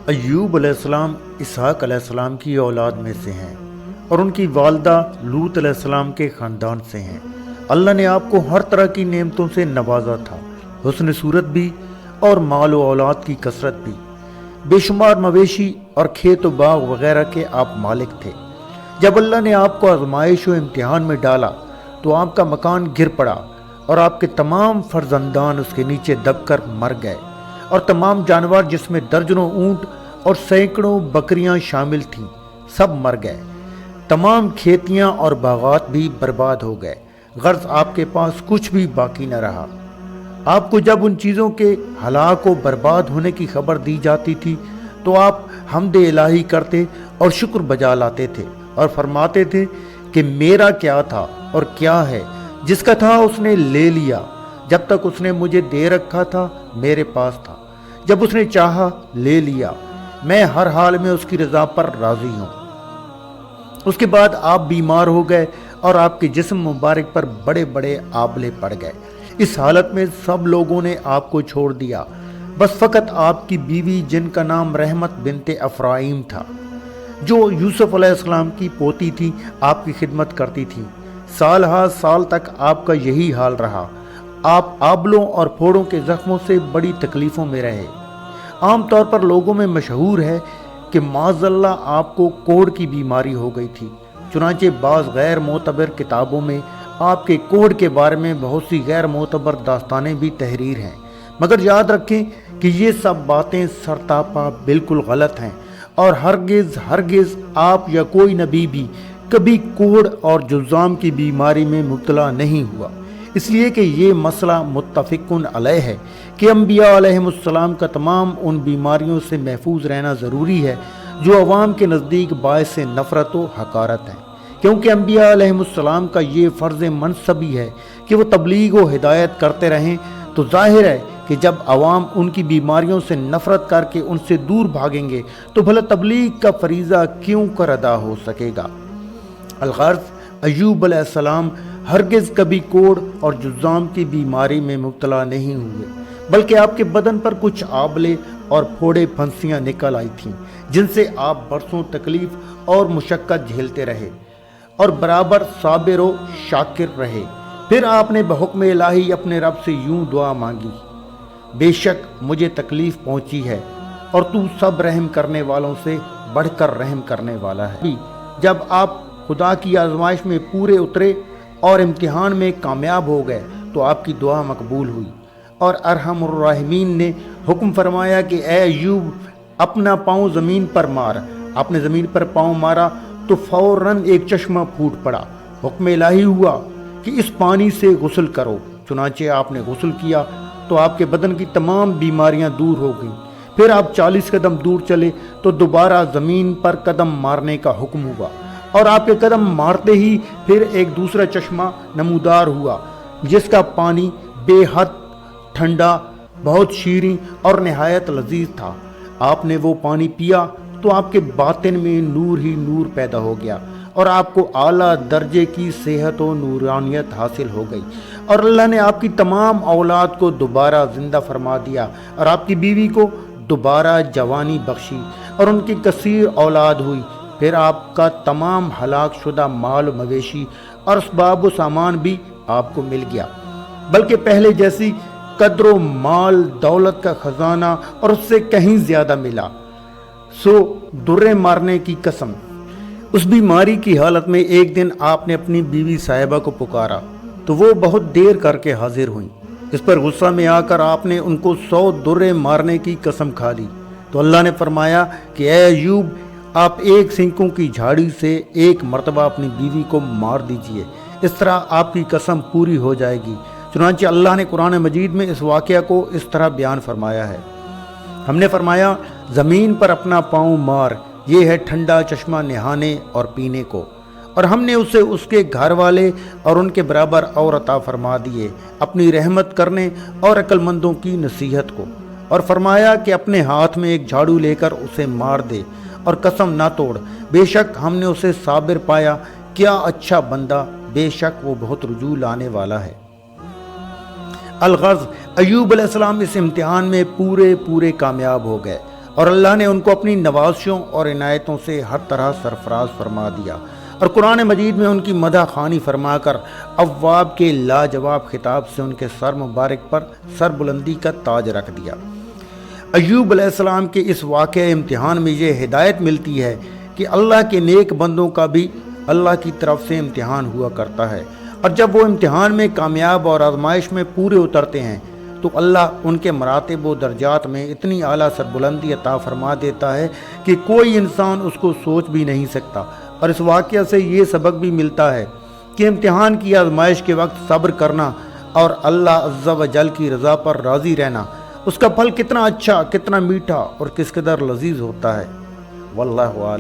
ایوب علیہ السلام اسحاق علیہ السلام کی اولاد میں سے ہیں اور ان کی والدہ لوط علیہ السلام کے خاندان سے ہیں۔ اللہ نے آپ کو ہر طرح کی نعمتوں سے نوازا تھا، حسن صورت بھی اور مال و اولاد کی کثرت بھی۔ بے شمار مویشی اور کھیت و باغ وغیرہ کے آپ مالک تھے۔ جب اللہ نے آپ کو آزمائش و امتحان میں ڈالا تو آپ کا مکان گر پڑا اور آپ کے تمام فرزندان اس کے نیچے دب کر مر گئے، اور تمام جانور جس میں درجنوں اونٹ اور سینکڑوں بکریاں شامل تھیں سب مر گئے۔ تمام کھیتیاں اور باغات بھی برباد ہو گئے، غرض آپ کے پاس کچھ بھی باقی نہ رہا۔ آپ کو جب ان چیزوں کے ہلاک و برباد ہونے کی خبر دی جاتی تھی تو آپ حمد الہی کرتے اور شکر بجا لاتے تھے اور فرماتے تھے کہ میرا کیا تھا اور کیا ہے، جس کا تھا اس نے لے لیا، جب تک اس نے مجھے دے رکھا تھا میرے پاس تھا، جب اس نے چاہا لے لیا، میں ہر حال میں اس کی رضا پر راضی ہوں۔ اس کے بعد آپ بیمار ہو گئے اور آپ کے جسم مبارک پر بڑے بڑے آبلے پڑ گئے۔ اس حالت میں سب لوگوں نے آپ کو چھوڑ دیا، بس فقط آپ کی بیوی جن کا نام رحمت بنت افرائیم تھا، جو یوسف علیہ السلام کی پوتی تھی، آپ کی خدمت کرتی تھی۔ سال ہا سال تک آپ کا یہی حال رہا۔ آپ آبلوں اور پھوڑوں کے زخموں سے بڑی تکلیفوں میں رہے۔ عام طور پر لوگوں میں مشہور ہے کہ معاذ اللہ آپ کو کوڑ کی بیماری ہو گئی تھی، چنانچہ بعض غیر معتبر کتابوں میں آپ کے کوڑ کے بارے میں بہت سی غیر معتبر داستانیں بھی تحریر ہیں، مگر یاد رکھیں کہ یہ سب باتیں سرتاپا بالکل غلط ہیں، اور ہرگز آپ یا کوئی نبی بھی کبھی کوڑ اور جذام کی بیماری میں مبتلا نہیں ہوا۔ اس لیے کہ یہ مسئلہ متفقن علیہ ہے کہ انبیاء علیہم السلام کا تمام ان بیماریوں سے محفوظ رہنا ضروری ہے جو عوام کے نزدیک باعث نفرت و حقارت ہیں، کیونکہ انبیاء علیہم السلام کا یہ فرض منصبی ہے کہ وہ تبلیغ و ہدایت کرتے رہیں، تو ظاہر ہے کہ جب عوام ان کی بیماریوں سے نفرت کر کے ان سے دور بھاگیں گے تو بھلا تبلیغ کا فریضہ کیوں کر ادا ہو سکے گا۔ الغرض ایوب علیہ السلام ہرگز کبھی کوڑ اور جذام کی بیماری میں مبتلا نہیں ہوئے، بلکہ آپ کے بدن پر کچھ آبلے اور پھوڑے پھنسیاں نکل آئی تھیں، جن سے آپ برسوں تکلیف اور مشقت جھیلتے رہے اور برابر صابر و شاکر رہے۔ پھر آپ نے بحکم الہی اپنے رب سے یوں دعا مانگی: بے شک مجھے تکلیف پہنچی ہے اور تو سب رحم کرنے والوں سے بڑھ کر رحم کرنے والا ہے۔ جب آپ خدا کی آزمائش میں پورے اترے اور امتحان میں کامیاب ہو گئے تو آپ کی دعا مقبول ہوئی، اور ارحم الراحمین نے حکم فرمایا کہ اے ایوب اپنا پاؤں زمین پر مار۔ آپ نے زمین پر پاؤں مارا تو فوراً ایک چشمہ پھوٹ پڑا۔ حکم الہی ہوا کہ اس پانی سے غسل کرو، چنانچہ آپ نے غسل کیا تو آپ کے بدن کی تمام بیماریاں دور ہو گئیں۔ پھر آپ 40 قدم دور چلے تو دوبارہ زمین پر قدم مارنے کا حکم ہوا، اور آپ کے قدم مارتے ہی پھر ایک دوسرا چشمہ نمودار ہوا جس کا پانی بے حد ٹھنڈا، بہت شیریں اور نہایت لذیذ تھا۔ آپ نے وہ پانی پیا تو آپ کے باطن میں نور ہی نور پیدا ہو گیا، اور آپ کو اعلیٰ درجے کی صحت و نورانیت حاصل ہو گئی، اور اللہ نے آپ کی تمام اولاد کو دوبارہ زندہ فرما دیا، اور آپ کی بیوی کو دوبارہ جوانی بخشی اور ان کی کثیر اولاد ہوئی۔ پھر آپ کا تمام ہلاک شدہ مال و مویشی اور اسباب و سامان بھی آپ کو مل گیا، بلکہ پہلے جیسی قدر و مال دولت کا خزانہ اور اس سے کہیں زیادہ ملا۔ سو درے مارنے کی قسم، اس بیماری کی حالت میں ایک دن آپ نے اپنی بیوی صاحبہ کو پکارا تو وہ بہت دیر کر کے حاضر ہوئیں۔ اس پر غصہ میں آ کر آپ نے ان کو 100 درے مارنے کی قسم کھا لی تو اللہ نے فرمایا کہ اے ایوب آپ ایک سینکوں کی جھاڑی سے ایک مرتبہ اپنی بیوی کو مار دیجئے، اس طرح آپ کی قسم پوری ہو جائے گی۔ چنانچہ اللہ نے قرآن مجید میں اس واقعہ کو اس طرح بیان فرمایا ہے: ہم نے فرمایا زمین پر اپنا پاؤں مار، یہ ہے ٹھنڈا چشمہ نہانے اور پینے کو، اور ہم نے اسے اس کے گھر والے اور ان کے برابر اور عطا فرما دیے، اپنی رحمت کرنے اور عقل مندوں کی نصیحت کو، اور فرمایا کہ اپنے ہاتھ میں ایک جھاڑو لے کر اسے مار دے اور قسم نہ توڑ، بے شک ہم نے اسے صابر پایا، کیا اچھا بندہ، بے شک وہ بہت رجوع لانے والا ہے۔ الغرض ایوب علیہ السلام اس امتحان میں پورے کامیاب ہو گئے اور اللہ نے ان کو اپنی نوازشوں اور عنایتوں سے ہر طرح سرفراز فرما دیا، اور قرآن مجید میں ان کی مدح خوانی فرما کر اواب کے لاجواب خطاب سے ان کے سر مبارک پر سر بلندی کا تاج رکھ دیا۔ ایوب علیہ السلام کے اس واقعہ امتحان میں یہ ہدایت ملتی ہے کہ اللہ کے نیک بندوں کا بھی اللہ کی طرف سے امتحان ہوا کرتا ہے، اور جب وہ امتحان میں کامیاب اور آزمائش میں پورے اترتے ہیں تو اللہ ان کے مراتب و درجات میں اتنی اعلیٰ سربلندی عطا فرما دیتا ہے کہ کوئی انسان اس کو سوچ بھی نہیں سکتا۔ اور اس واقعہ سے یہ سبق بھی ملتا ہے کہ امتحان کی آزمائش کے وقت صبر کرنا اور اللہ عز و جل کی رضا پر راضی رہنا، اس کا پھل کتنا اچھا، کتنا میٹھا اور کس قدر لذیذ ہوتا ہے۔ واللہ اعلم۔